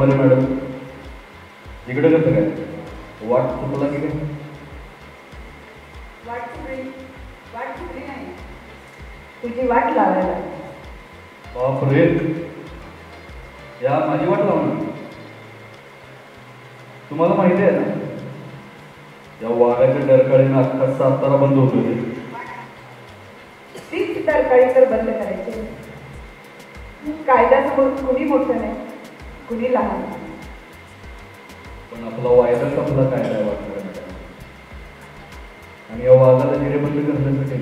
सोमवारी मॅडम इकडे कसं काय वाट चुकला की काय? वाट चुकली नाही, तुझी वाट लावायला. बापरे, या माझी वाट लावणार? तुम्हाला माहिती आहे ना या वाघाच्या डरकाळीनं अख्खा सातारा बंद होतो. तीच डरकाळी तर बंद करायची. कायद्यासमोर कुणी मोठं नाही, कुणी लहान. पण आपला वायदाच आपला कायदा वाटणार आणि या वाघाला जिरेबंद करण्यासाठी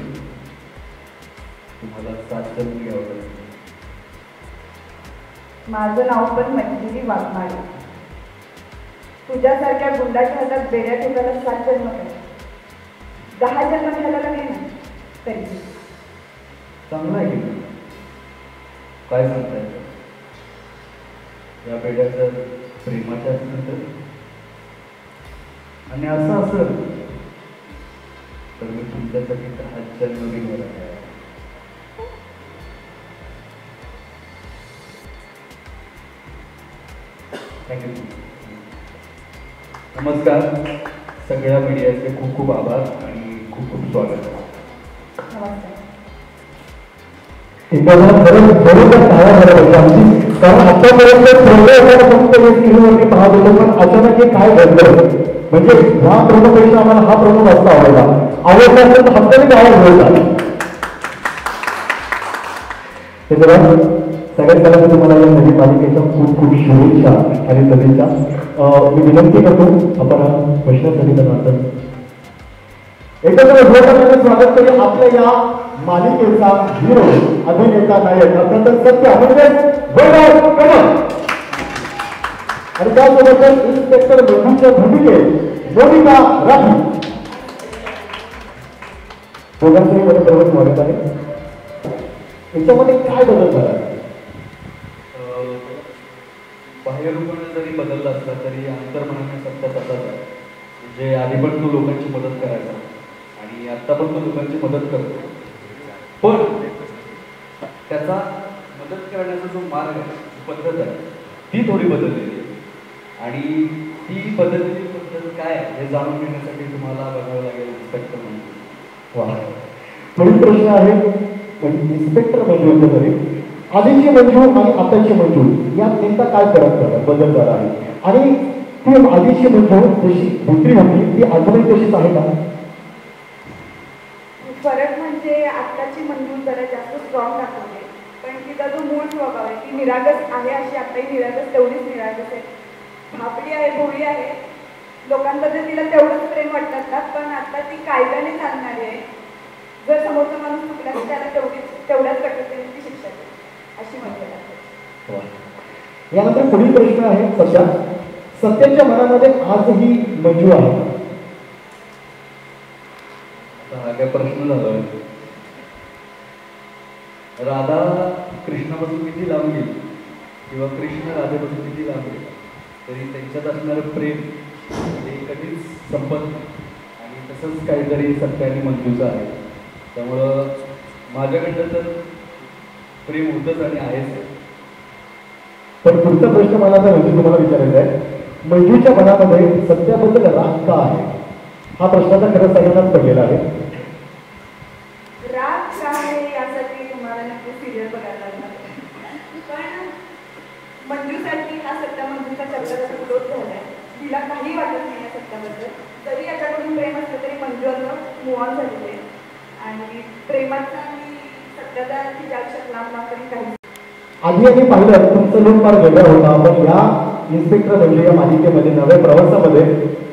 तुम्हाला 7 जन्म घ्यावं लागेल. माझं नाव पण मंजिरी वाघमारे. तुझ्यासारख्या गुंडाच्या हातात बेड्या ठेवायला 7 जन्म काय, 10 जन्म घ्यायला नाही ना तरी. चांगलं आहे की काय सांगताय? या बेड्याचं प्रेमाच्या असलं तर, आणि असं असेल तर मी तुमच्यासाठी 10 जन्म घेणार आहे. थँक्यू. नमस्कार सगळ्या मीडियाचे खूप खूप आभार आणि खूप खूप स्वागत आहे. नमस्कार. बरोबर काय झालं आमची, कारण आतापर्यंत फक्त 1 किलोवरती पाहत होतो, पण अचानक हे काय घडलं म्हणजे ह्या प्रोमोपेक्षा आम्हाला हा प्रोमो जास्त आवडला असेल तर हप्त्याने काय बोलतात. त्याच्यावर सगळ्यात पहिल्यांदा तुम्हाला या नवीन मालिकेच्या खूप खूप शुभेच्छा आणि सदिच्छा. मी विनंती करतो आपण प्रश्नासाठी तर एकत्र स्वागत करूया आपल्या या मालिकेचा हिरो अभिनेता नायक अर्थातच सत्य म्हणजे आणि त्यासोबतच इन्स्पेक्टर बंधूंच्या भूमिकेत मोनिका राठी. दोघांचंही बरोबर स्वागत आहे. याच्यामध्ये काय बदल झाला? बाह्यरूपाने जरी बदलला असला तरी अंतर्मनाने सत्य तसाच आहे. म्हणजे आधी पण तो लोकांची मदत करायचा आणि आता पण तो लोकांची मदत करतो, पण त्याचा मदत करण्याचा जो मार्ग आहे, पद्धत आहे, ती थोडी बदललेली आहे. आणि ती बदललेली पद्धत काय हे जाणून घेण्यासाठी तुम्हाला बघावं लागेल इन्स्पेक्टर मंजू. वा, पुढील प्रश्न आहे इन्स्पेक्टर मंजूच्या तरी आधीची मंजू आणि आताची मंजू यात नेमका काय फरक झाला, बदल झाला आहे? आणि ती आधीची मंजू जशी विक्री होती ती अजूनही तशीच आहे का? फरक म्हणजे आत्ताची मंजू जरा जास्त स्ट्रॉंग दाखवते, पण तिचा जो मूळ स्वभाव आहे ती निरागस आहे. अशी आत्ताही निरागस, तेवढीच निरागस आहे. भापडी आहे, भोळी आहे. लोकांबद्दल तिला तेवढंच प्रेम वाटतात ना, पण आता ती कायद्याने चालणारी आहे. जर समोरचा माणूस चुकला तर त्याला तेवढ्याच कठोरतेने ती शिक्षा देते, अशी म्हणते. यानंतर पुढील प्रश्न आहे सध्या सत्याच्या मनामध्ये आजही मंजू आहे. हा काय प्रश्न झाला? राधा कृष्णापासून किती लांब गेली किंवा कृष्ण राधेपासून किती लांब गेला तरी त्यांच्यात असणारं प्रेम हे कधीच संपत नाही. आणि तसंच काहीतरी सत्य आणि मंजूचं आहे. त्यामुळं माझ्याकडनं तर प्रेम होतंच आणि आहेच. पण पुढचा प्रश्न मला आता म्हणजे तुम्हाला विचारायचा आहे, मंजूच्या मनामध्ये सत्याबद्दल राग का आहे? हा प्रश्नाचा खरं सगळ्यांनाच पडलेला आहे. राग का आहे यासाठी तुम्हाला नक्की सिरियल बघायला लागणार. पण मंजूसाठी हा सत्या मंजूचा चक्राचा विरोध झालाय. तिला काही वाटत नाही या सत्याबद्दल. जरी याच्याकडून प्रेम असलं तरी मंजू आता मूव ऑन झालेली आहे आणि प्रेमाचा आणि सत्याचा तिच्या आयुष्यात नाममात्र काही. आधी आम्ही पाहिलं तुमचं लुक फार वेगळा होता, पण या इन्स्पेक्टर म्हणजे या मालिकेमध्ये नव्या प्रवासामध्ये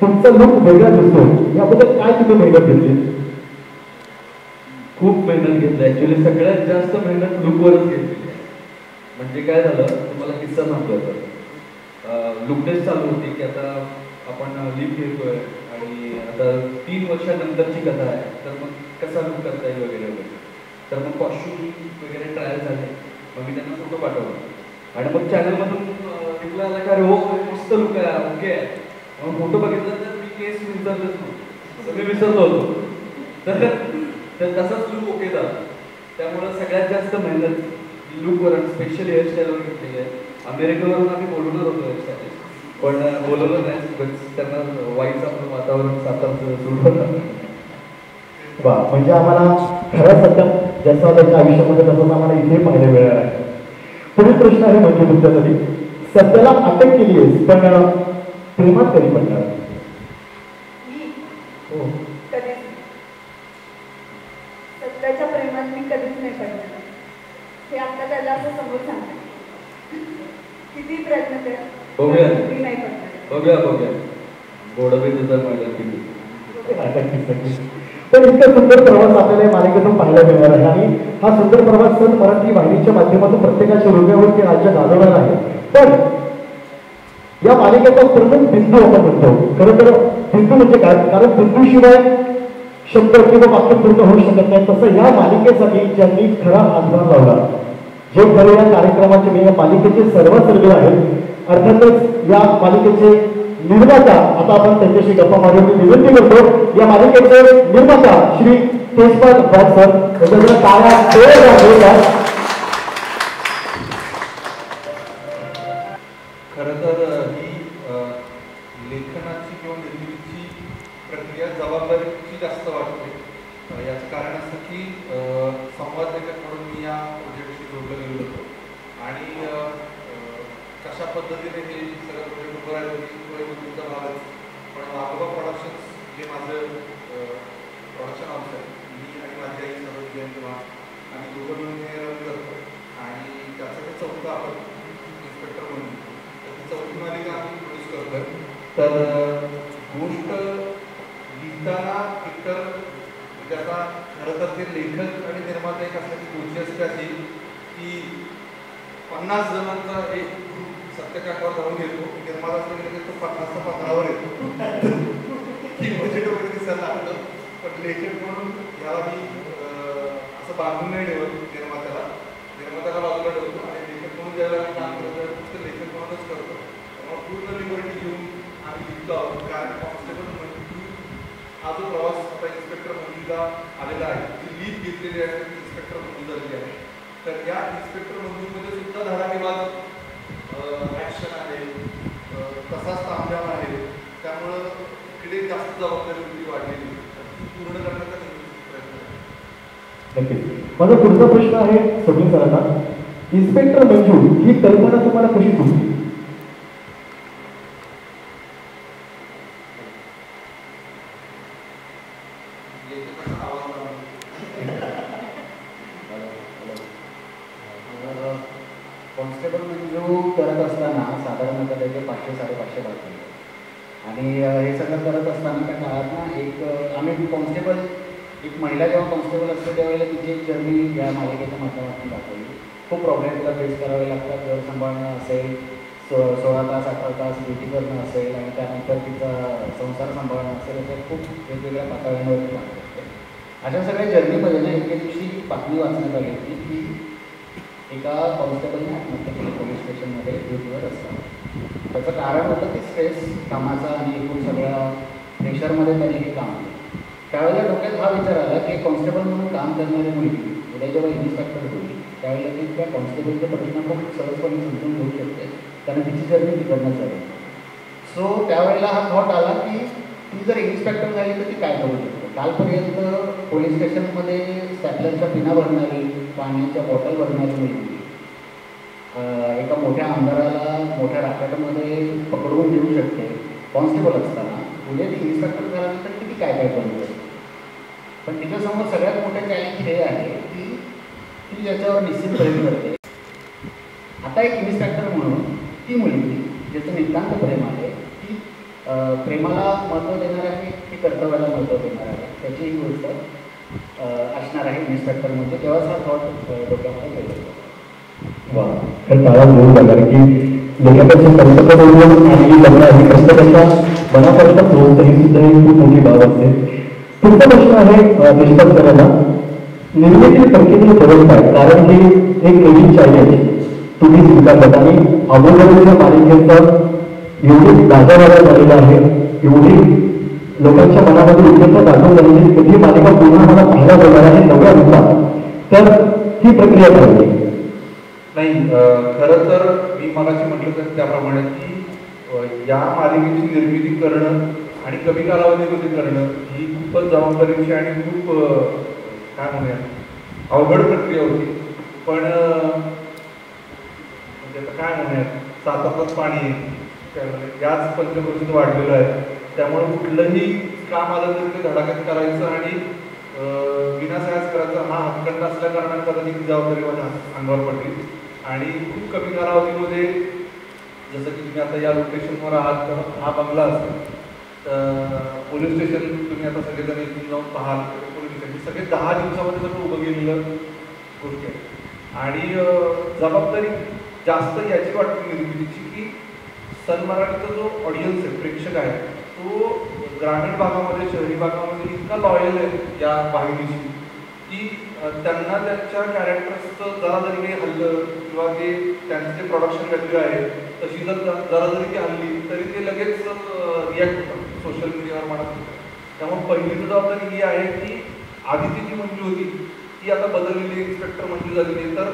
तुमचा लुक वेगळा दिसतो. याबद्दल काय तुम्ही मेहनत घेतली? खूप मेहनत घेतली. ॲक्च्युली सगळ्यात जास्त मेहनत लुकवरच घेतली. म्हणजे काय झालं तुम्हाला किस्सा सांगतो. लुक टेस्ट चालू होती की आता आपण लिप घेतोय आणि आता 3 वर्षानंतरची कथा आहे, तर मग कसा लुक करता येईल वगैरे वगैरे. तर मग कॉस्ट्युम वगैरे ट्रायल झाले. मग मी त्यांना फोटो पाठवला आणि मग चॅनलमधून रिप्लाय आला का, अरे हो मस्त लुक आहे, ओके आहे. मग फोटो बघितला तर मी केस विसरलंच नव्हतं, मी विसरलो होतो. तर तसाच लुक ओके झाला. त्यामुळं सगळ्यात जास्त मेहनत लुकवर आणि स्पेशल हेअरस्टाईलवर घेतलेली आहे. अमेरिकेवरून आम्ही बोलवलं होतो याच्यासाठी, पण बोलवलं नाही, त्यांना वाईट आपलं वातावरण सातारचं सुरू होतं. वा, म्हणजे आम्हाला खरं सत्य ज्याचा त्याच्या आयुष्यामध्ये तसंच आम्हाला इथे पाहायला मिळणार आहे. पुढील प्रश्न आहे म्हणजे तुमच्यासाठी, सत्याला अटक केली आहे पण प्रेमात कधी पडणार? हो, कधीच सत्याच्या प्रेमात मी कधीच नाही पडणार. हे आता त्याला असं समोर सांगते, किती प्रयत्न कर, बघूया मी नाही पडणार. बघूया बघूया गोडबी तुझा माझ्या किती. पण इतका सुंदर प्रवास आपल्याला या मालिकेतून पाहायला मिळणार आहे आणि हा सुंदर प्रवास सण मराठी वाहिनीच्या माध्यमातून प्रत्येकाच्या हृदयावरती राज्य गाजवणार आहे. पण या मालिकेचा प्रमुख बिंदू आपण म्हणतो, खरं तर बिंदू म्हणजे काय, कारण बिंदूशिवाय शब्द किंवा वाक्य पूर्ण होऊ शकत नाही. तसं या मालिकेसाठी ज्यांनी खरा हातभार लावला, जे खरे या कार्यक्रमाचे या मालिकेचे सर्व आहेत, अर्थातच या मालिकेचे निर्माता, आता आपण त्यांच्याशी गप्पा मारून मी विनंती करतो, या मालिकेचे निर्माता श्री तेजपाल वाघ सर यांच्याकडे टाळ्या. खरं तर ही लेखनाची किंवा निर्मितीची प्रक्रिया जबाबदारीची जास्त वाटते. याचं कारण असं की संवाद लेखक म्हणून मी या प्रोजेक्टशी जोडलं गेलो होतो आणि कशा पद्धतीने हे सगळं प्रोजेक्ट उभं राहिलं तुमचा भागच. पण वाघोबा प्रोडक्शन्स जे माझं प्रोडक्शन हाऊस आहे, मी आणि माझी आई सर्व जयंत आम्ही दोघं मिळून हे रन करतो आणि त्याचं ते चौथं आपण इन्स्पेक्टर म्हणून चौथी मालिका आम्ही प्रोड्यूस करतोय. तर गोष्ट लिहिताना एकतर त्याचा खरं तर ते लेखक आणि निर्माता एक असल्याची गोष्ट असते अशी की 50 जणांचा एक ग्रुप सत्यकाकावर जाऊन येतो, निर्माता असल्याने तो 50चा 15वर येतो की बजेट वगैरे दिसायला लागतं. पण लेखक म्हणून ह्याला मी असं बांधून नाही ठेवत, निर्मात्याला बाजूला ठेवतो आणि लेखक म्हणून ज्यावेळेला आम्ही काम करतो फक्त लेखक म्हणूनच करतो. त्यामुळे पूर्ण लिबर्टी घेऊन आम्ही लिहितो आहोत. कारण कॉन्स्टेबल मंजू हा जो प्रवास आता इन्स्पेक्टर मंजूला आलेला आहे, जी लीड घेतलेली आहे इन्स्पेक्टर मंजू झालेली आहे. तर या इन्स्पेक्टर मंजूमध्ये सुद्धा धडाकेबाज ॲक्शन आहे, तसाच तांब्याम आहे. त्यामुळं इकडे जास्त जबाबदारी होती वाढलेली, पूर्ण करण्याचा प्रयत्न आहे. नक्कीच. माझा पुढचा प्रश्न आहे समीर सरांना, इन्स्पेक्टर मंजू ही कल्पना तुम्हाला कशी सुचली? कॉन्स्टेबल मंजू करत असताना साधारणतः त्याचे 500-550 बातमी आणि हे सगळं करत असताना त्या काळात ना एक आम्ही कॉन्स्टेबल, एक महिला जेव्हा कॉन्स्टेबल असते त्यावेळेला तिची एक जर्नी या मालिकेच्या माध्यमातून दाखवली. खूप प्रॉब्लेम तिला फेस करावे लागतात, घर सांभाळणं असेल, 16 तास 18 तास ड्युटी करणं असेल आणि त्यानंतर तिचा संसार सांभाळणं असेल, अशा खूप वेगवेगळ्या पातळ्यांवरती काम करते. अशा सगळ्या जर्नीमध्ये ना एके दिवशी बातमी वाचण्यात आली होती की एका कॉन्स्टेबलने आत्महत्या केली पोलीस स्टेशनमध्ये ड्युटीवर असताना. त्याचं कारण होतं की स्ट्रेस कामाचा आणि एकूण सगळ्या प्रेशरमध्ये त्याने हे काम केलं. त्यावेळेला डोक्यात हा विचार आला की कॉन्स्टेबल म्हणून काम करणारी मुलगी उद्या जेव्हा इन्स्पेक्टर होईल त्यावेळेला ती त्या कॉन्स्टेबलचे प्रश्न खूप सहजपणे समजून घेऊ शकते, कारण तिची जर्नी तिकडनं झाली. सो त्यावेळेला हा थॉट आला की ती जर इन्स्पेक्टर झाली तर ती काय करू शकते. कालपर्यंत पोलीस स्टेशनमध्ये स्टॅपलरच्या पिना भरणारी, पाण्याच्या बॉटल भरणारी मुलगी एका मोठ्या आमदाराला मोठ्या रॅकेटमध्ये पकडवून देऊ शकते कॉन्स्टेबल असताना, उद्या ती इन्स्पेक्टर झाल्यानंतर किती काय काय करू शकते. पण तिच्यासमोर सगळ्यात मोठं चॅलेंज हे आहे की ती याच्यावर निश्चित प्रेम करते. आता एक इन्स्पेक्टर म्हणून ती मुलगी ज्याचं नितांत प्रेम आहे, ती प्रेमाला महत्त्व देणार आहे की कर्तव्याला महत्त्व देणार आहे, त्याची ही गोष्ट असणार आहे इन्स्पेक्टर म्हणजे. तेव्हाच हा थॉट डोक्यामध्ये गेला. वा, तर त्याला बोलू लागणार की लेखकाचे कर्तव्य बोलून आणि लग्न ही प्रत्येकाच्या मनापर्यंत पोहोचतं, ही सुद्धा एक खूप मोठी बाब असते. पुढचा प्रश्न आहे देशपाल सरांना, निर्मिती प्रक्रियेतील फरक काय? कारण ही एक नवीन चाली आहे, तुम्ही स्वीकारतात आणि अगोदरच्या मालिकेचा एवढी गाजावाजा झालेला आहे, एवढी लोकांच्या मनामध्ये उद्देश दाखवून झालेली कधी मालिका पुन्हा मला पाहायला जाणार आहे नव्या रूपात, तर ही प्रक्रिया काय? नाही, खरं तर मी मगाशी म्हटलं तर त्याप्रमाणे की या मालिकेची निर्मिती करणं आणि कमी कालावधीमध्ये करणं ही खूपच जबाबदारीची आणि खूप काय म्हणूया अवघड प्रक्रिया होती. पण म्हणजे आता काय म्हणूया, सातातच पाणी आहे त्यामध्ये, याच पंचक्रोशीत वाढलेलं आहे. त्यामुळे कुठलंही काम आलं तर ते धडाक्यात करायचं आणि विनासायास करायचं हा हक्कंड असल्या कारणाने कदाचित ही जबाबदारी माझ्या अंगावर पडली. आणि खूप कमी कालावधीमध्ये जसं की तुम्ही आता या लोकेशनवर आहात, हा बंगला असेल तर पोलीस स्टेशन तुम्ही आता सगळेजण इथून जाऊन पाहाल, पोलीस स्टेशन सगळे 10 दिवसामध्ये सगळं उभं गेलेलं गोष्टी आहे. आणि जबाबदारी जास्त याची वाटते निर्मितीची की सन मराठीचा जो ऑडियन्स आहे, प्रेक्षक आहे, तो ग्रामीण भागामध्ये शहरी भागामध्ये इतका लॉयल आहे या वाहिनीशी की त्यांना त्यांच्या कॅरेक्टर्सचं जरा जरी काही हल्लं किंवा ते त्यांचं जे प्रोडक्शन व्हॅल्यू आहे तशी जर जरा जरी ती हल्ली तरी ते लगेच रिॲक्ट होतात सोशल मीडियावर म्हणा. त्यामुळे पहिली जबाबदारी ही आहे की आधीची जी मंजू होती ती आता बदललेली इन्स्पेक्टर मंजू झालेली आहे, तर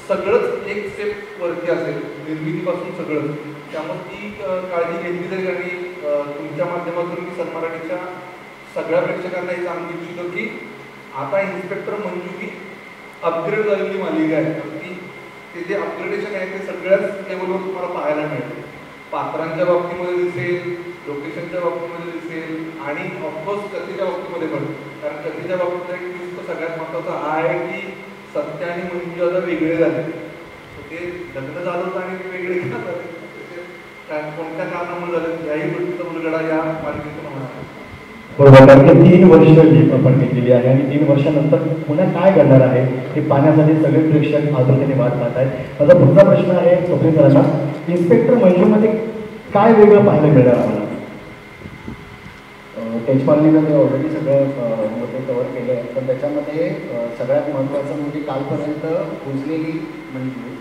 सगळंच एक स्टेप वरती असेल निर्मितीपासून सगळं. त्यामुळे ती काळजी घेतली जाईल आणि तुमच्या माध्यमातून मी सन मराठीच्या सगळ्या प्रेक्षकांना हे सांगू इच्छितो की आता इन्स्पेक्टर मंजू ही अपग्रेड झालेली मालिका आहे. ती ते जे अपग्रेडेशन आहे ते सगळ्याच लेवलवर तुम्हाला पाहायला मिळते. पात्रांच्या बाबतीमध्ये दिसेल, लोकेशनच्या बाबतीमध्ये दिसेल आणि ऑफकोर्स कथेच्या बाबतीमध्ये पण. कारण कथेच्या बाबतीत एक ट्विस्ट सगळ्यात महत्त्वाचा हा आहे की सत्य आणि मंजू आता वेगळे झाले. ते लग्न झालं होतं आणि ते वेगळे का झाले, कोणत्या कारणामुळे झाले याही गोष्टीचा उलगडा या मालिकेतून होणार. बरोबर, कारण की 3 वर्ष लीप आपण घेतलेली आहे आणि 3 वर्षानंतर पुन्हा काय घडणार आहे हे पाहण्यासाठी सगळे प्रेक्षक आतुरतेने वाट पाहत आहेत. माझा पुढचा प्रश्न आहे स्वप्नील सरांना, इन्स्पेक्टर मंजूमध्ये काय वेगळं पाहायला मिळणार आम्हाला? तेजपालने ते ऑलरेडी सगळं मुद्दे कव्हर केले आहेत, पण त्याच्यामध्ये सगळ्यात महत्त्वाचं म्हणजे कालपर्यंत पुजलेली मंजू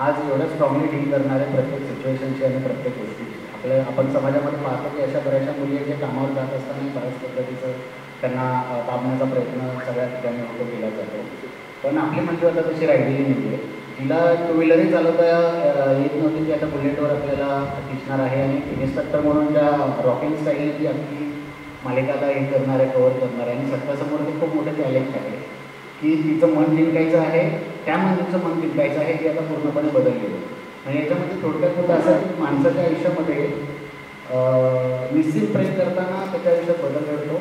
आज एवढं स्ट्रॉंगली डील करणारे प्रत्येक सिच्युएशनची आणि प्रत्येक गोष्टीची. आपण समाजामध्ये पाहतो की अशा बऱ्याचशा मुली आहेत जे कामावर जात असताना बऱ्याच पद्धतीचं त्यांना दाबण्याचा प्रयत्न सगळ्या ठिकाणी होतो केला जातो. पण आपली मंजू आता तशी राहिलेली नाही आहे. तिला टू व्हीलरही चालवता येत नव्हती, ती आता बुलेटवर आपल्याला दिसणार आहे आणि इन्स्पेक्टर म्हणून त्या रॉकिंग स्टाईलने ती आपली मालिकाला हे करणार आहे, कव्हर करणार आहे. आणि सत्तासमोर ते खूप मोठं चॅलेंज आहे की तिचं मन जिंकायचं आहे, त्या मंजूचं मन जिंकायचं आहे हे आता पूर्णपणे बदललेलं आहे. आणि याच्यामध्ये थोडक्यात होतं असं की माणसाच्या आयुष्यामध्ये निश्चित प्रेम करताना त्याच्या आयुष्यात बदल घडतो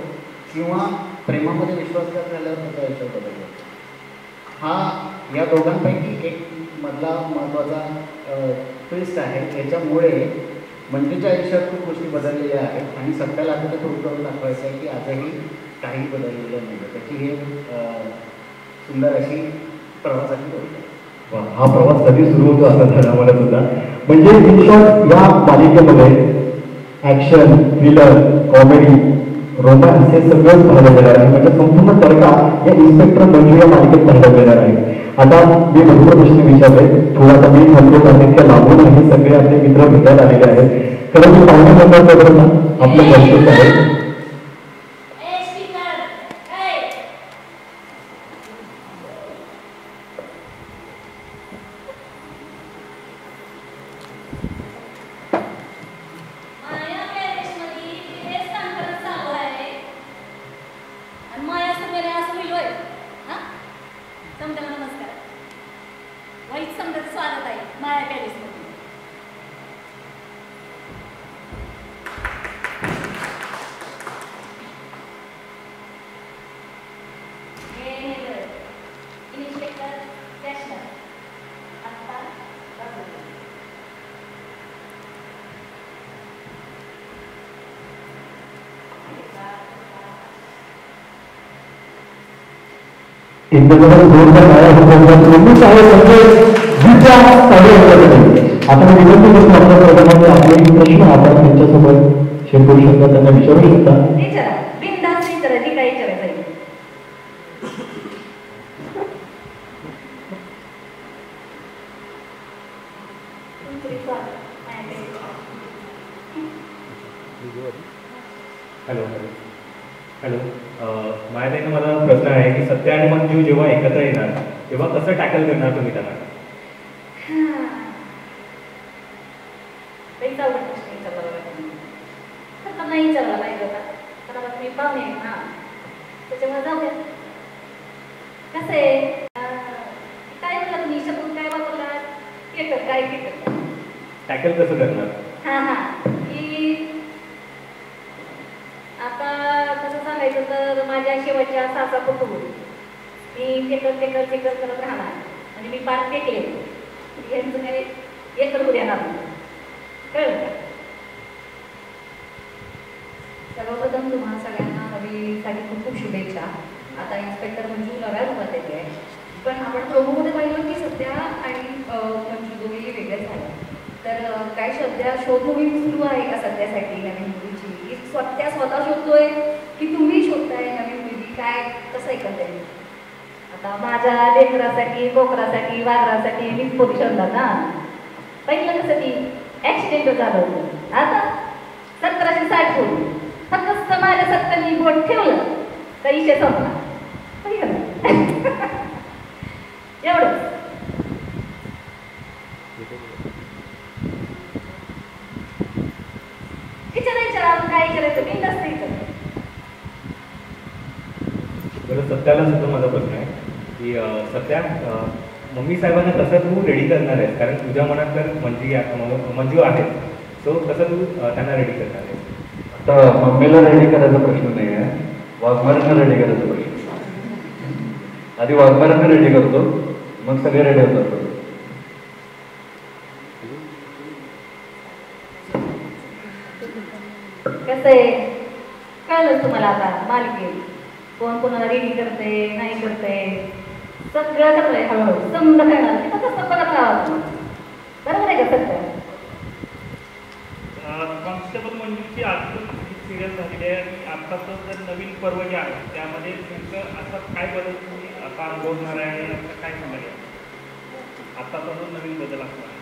किंवा प्रेमामध्ये विश्वासघात झाल्यावर त्याच्या आयुष्यात बदल घडतो. हा या दोघांपैकी एक मधला महत्त्वाचा ट्विस्ट आहे. याच्यामुळे मंजूच्या आयुष्यात खूप गोष्टी बदललेल्या आहेत आणि सत्याला आता ते प्रूव्ह करून दाखवायचं आहे की आजही काही बदललेलं नाही. त्याची हे सुंदर अशी प्रवासाची गोष्ट आहे. हा प्रवास कधी सुरू होतो असं झालं मला सुद्धा. म्हणजे इन शॉर्ट या मालिकेमध्ये ॲक्शन, थ्रिलर, कॉमेडी, रोमॅन्स हे सगळंच पाहायला मिळणार आहे. म्हणजे संपूर्ण तडका या इन्स्पेक्टर मंजू या मालिकेत पाहायला मिळणार आहे. आता मी भरपूर प्रश्न विचारले, थोडासा मी म्हणतो कारण त्या लागून हे सगळे आपले मित्र भेटायला आलेले आहेत. खरं मी पाहुणे मंडळाबरोबर आपलं परिचय आहे. आता मी विनंती करतो आपल्या प्रोग्राममध्ये आपले प्रश्न आपण त्यांच्यासोबत शेअर करू शकता, त्यांना विचारू शकता. हॅलो हॅलो माझ्या माझा प्रश्न आहे की सत्य आणि मंजू जेव्हा एकत्र येणार तेव्हा कसं टॅकल करणार तुम्ही त्यांना? पैसा उघड प्रश्न विचारला पाहिजे तर त्यांना विचारला पाहिजे होता पण आता तुम्ही पाहुणे आहेत ना त्याच्यामुळे जाऊ द्या कसं आहे काय म्हणला तुम्ही शब्द काय वापरला केटर काय केटर टॅकल कसं करणार? हां हां की आता कसं सांगायचं तर माझ्या शेवटच्या सासा कुटुंब मी टेकर करत राहणार म्हणजे मी पार टेकले यांचं काही एक करू देणार कळलं का? सर्वप्रथम तुम्हाला सगळ्यांना नवीसाठी खूप खूप शुभेच्छा. आता इन्स्पेक्टर मंजू नव्या रूपात येते आहे पण आपण प्रोमोमध्ये पाहिलं की सध्या आणि मंजू दोघेही वेगळे झाले तर काय सध्या शोध मोहीम सुरू आहे का सध्यासाठी नवीन मुलीची की स्वतः शोधतोय की तुम्ही शोधताय नवीन मुलगी काय कसं एकंदरीत? आता माझ्या लेकरासाठी कोकरासाठी वाघरासाठी मीच पोझिशनला ना पहिलं कसं ती ॲक्सिडेंट झालं होतं आता 1760 होती फक्त माझ्या 70 बोट ठेवलं तर इशे संपला एवढंच. विचारायचं काय विचारायचं मी नसते इथं. बरं सत्याला सुद्धा माझा प्रश्न आहे की सध्या मम्मी साहेबांना कसं तू रेडी करणार आहेस कारण तुझ्या मनात तर मंजू आहे सो कसं तू त्यांना रेडी करणार आहेस? आता मम्मीला रेडी करायचा प्रश्न नाही आहे वाघमाऱ्यांना रेडी करायचा प्रश्न आधी वाघमाऱ्यांना रेडी करतो मग सगळे रेडी होतात. कसं आहे कळलं तुम्हाला आता मालिकेत कोण कोणाला रेडी करते नाही करते सगळं करतंय हळूहळू समजा करणार ते फक्त बघत राहावं बरोबर आहे का? सध्या कॉन्स्टेबल मंजूची आजून सिरियल झालेली आहे आणि आत्ताचं जर नवीन पर्व जे आहे त्यामध्ये नेमकं असा काय बदल तुम्ही आता अनुभवणार आहे आणि आता काय सांगाल आत्ताचा जो नवीन बदल असणार आहे?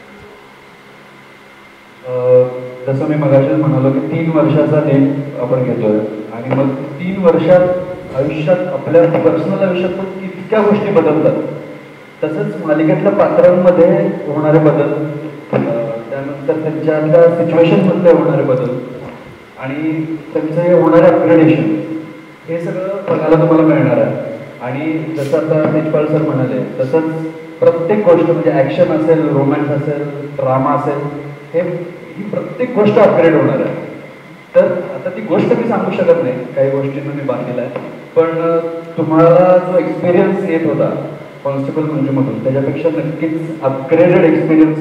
जसं मी मगाशीच म्हणालो की 3 वर्षाचा नेम आपण घेतोय आणि मग 3 वर्षात आयुष्यात आपल्या पर्सनल आयुष्यात पण इतक्या गोष्टी बदलतात तसंच मालिकेतल्या पात्रांमध्ये होणारे बदल त्यानंतर त्यांच्यातल्या सिच्युएशनमधले होणारे बदल आणि त्यांचे होणारे अपग्रेडेशन हे सगळं बघायला तुम्हाला मिळणार आहे. आणि जसं आता तेजपाल सर म्हणाले तसंच प्रत्येक गोष्ट म्हणजे ॲक्शन असेल रोमॅन्स असेल ड्रामा असेल ही प्रत्येक गोष्ट अपग्रेड होणार आहे. तर आता ती गोष्ट मी सांगू शकत नाही काही गोष्टींना मी बांधलेला आहे पण तुम्हाला जो एक्सपिरियन्स येत होता कॉन्स्टेबल मंजूमधून त्याच्यापेक्षा नक्कीच अपग्रेडेड एक्सपिरियन्स